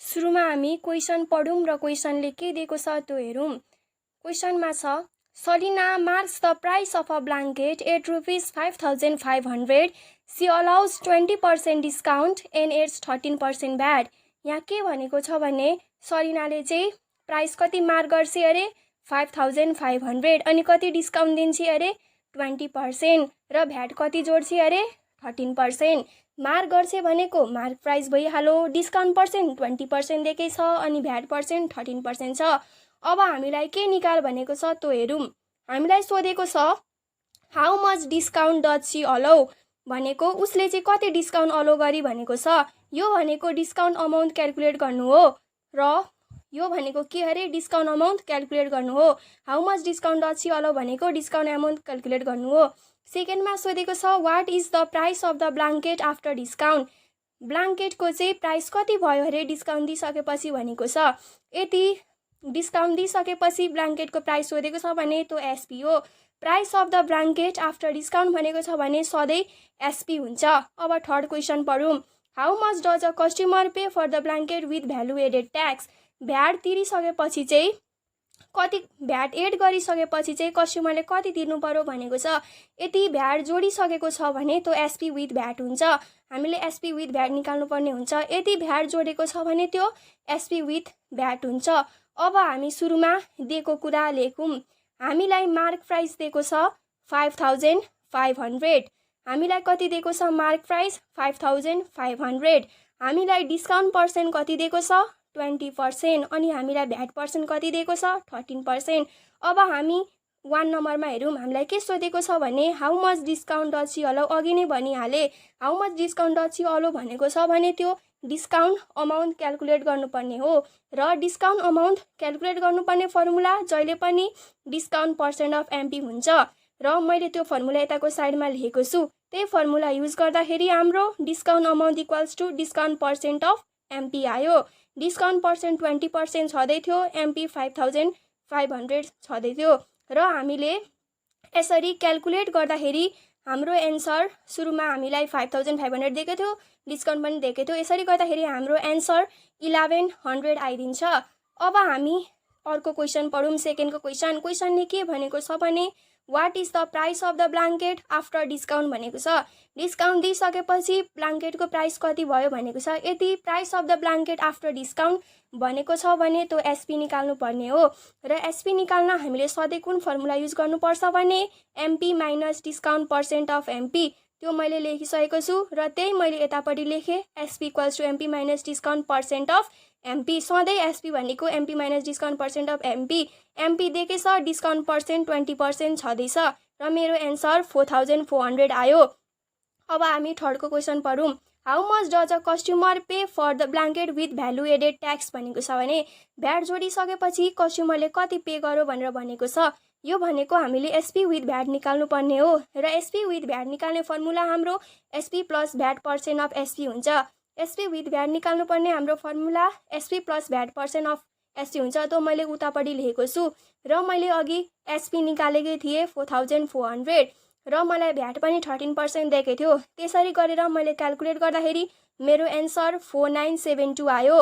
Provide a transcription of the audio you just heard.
सुरुमा हामी क्वेसन पढौँ र क्वेसनले के दिएको छ त्यो हेरौँ। क्वेसनमा छ Salina marks the price of a blanket at rupees 5500. She allows 20% discount and adds 13% VAT. यहाँ के भनेको छ भने सलिनाले चाहिँ प्राइस कति मार्क गर्छ अरे 5500 अनि कति डिस्काउन्ट दिन्छ अरे 20% र भ्याट कति जोड्छ अरे 13%। मार्क गर्छ भनेको मार्क प्राइस भइहाल्यो, डिस्काउन्ट पर्सेन्ट 20% दिएकै छ अनि भ्याट पर्सेन्ट 13% छ। अब हामीलाई के निकाल भनेको छ त्यो हेरौँ। हामीलाई सोधेको छ how much discount does she allow भनेको उसले चाहिँ कति डिस्काउन्ट अलाउ गरी भनेको छ। यो भनेको डिस्काउन्ट अमाउन्ट क्याल्कुलेट गर्नु हो र यो भनेको के अरे डिस्काउन्ट अमाउन्ट क्याल्कुलेट गर्नु हो। How much discount does she allow भनेको डिस्काउन्ट अमाउन्ट क्याल्कुलेट गर्नु हो। सेकेन्डमा सोधेको छ what is the price of the blanket after discount. ब्ल्याङ्केटको चाहिँ प्राइस कति भयो अरे डिस्काउन्ट दिइसकेपछि भनेको छ। यति डिस्काउन्ट दिइसकेपछि ब्ल्याङ्केटको प्राइस सोधेको छ भने त्यो एसपी हो। Price of the blanket after discount भनेको छ भने सधैँ एसपी हुन्छ। अब थर्ड क्वेसन पढौँ। How much does a customer pay for the blanket with value added tax. VAT तिरिसकेपछि चाहिँ कति भ्याट एड गरिसकेपछि चाहिँ कस्टमरले कति तिर्नु पर्यो भनेको छ। यति भ्याट जोडिसकेको छ भने त्यो एसपी विथ भ्याट हुन्छ। हामीले एसपी विथ भ्याट निकाल्नु पर्ने हुन्छ। यति भ्याट जोडेको छ भने त्यो एसपी विथ भ्याट हुन्छ। अब हामी सुरुमा दिएको कुरा लेखौँ। हामीलाई मार्क प्राइस दिएको छ 5500। हामीलाई कति दिएको छ मार्क प्राइस 5500। हामीलाई डिस्काउन्ट पर्सेन्ट कति दिएको छ 20% अनि हामीलाई भ्याट पर्सेन्ट कति दिएको छ 13%। अब हामी 1 नम्बरमा हेरौँ। हामीलाई के सोधेको छ भने how much discount does she allow. अघि नै भनिहाले how much discount does she allow भनेको छ भने त्यो डिस्काउन्ट अमाउन्ट क्याल्कुलेट गर्नुपर्ने हो र डिस्काउन्ट अमाउन्ट क्याल्कुलेट गर्नुपर्ने फर्मुला जहिले पनि डिस्काउन्ट पर्सेन्ट अफ एमपी हुन्छ र मैले त्यो फर्मुला यताको साइडमा लेखेको छु। त्यही फर्मुला युज गर्दाखेरि हाम्रो discount amount equals to discount percent of MP आयो। डिस्काउन्ट पर्सेन्ट 20% छँदै थियो, एमपी 5500 छँदै थियो र हामीले यसरी क्याल्कुलेट गर्दाखेरि हाम्रो एन्सर सुरुमा हामीलाई 5500 दिएको थियो, डिस्काउन्ट पनि दिएको थियो। यसरी गर्दाखेरि हाम्रो एन्सर 1100 आइदिन्छ। अब हामी अर्को क्वेसन पढौँ। सेकेन्डको क्वेसनले के भनेको छ भने what is the price of the blanket after discount भनेको छ। डिस्काउन्ट दिइसकेपछि ब्ल्याङ्केटको प्राइस कति भयो भनेको छ। यदि price of the blanket after discount भनेको छ भने त्यो एसपी निकाल्नु पर्ने हो र एसपी निकाल्न हामीले सधैँ कुन फर्मुला युज गर्नुपर्छ भने MP minus discount percent of MP. त्यो मैले लेखिसकेको छु र त्यही मैले यतापट्टि लेखेँ SP equals to MP minus discount percent of MP. सधैँ एसपी भनेको MP minus discount percent of MP. MP दिएकै छ, डिस्काउन्ट पर्सेन्ट 20% छँदैछ र मेरो एन्सर 4400 आयो। अब हामी थर्डको क्वेसन पढौँ। How much does a customer pay for the blanket with value added tax भनेको छ भने भ्याट जोडिसकेपछि कस्टमरले कति पे गर्यो भनेर भनेको छ। यो भनेको हामीले एसपी विथ भ्याट निकाल्नु पर्ने हो र एसपी विथ भ्याट निकाल्ने फर्मुला हाम्रो SP plus VAT percent of SP हुन्छ। एसपी विथ भ्याट निकाल्नु पर्ने हाम्रो formula SP plus VAT percent of SP हुन्छ। त्यो मैले उतापट्टि लेखेको छु र मैले अघि एसपी निकालेकै थिएँ 4400 र मलाई भ्याट पनि 13% दिएकै थियो। त्यसरी गरेर मैले क्याल्कुलेट गर्दाखेरि मेरो एन्सर 4972 आयो।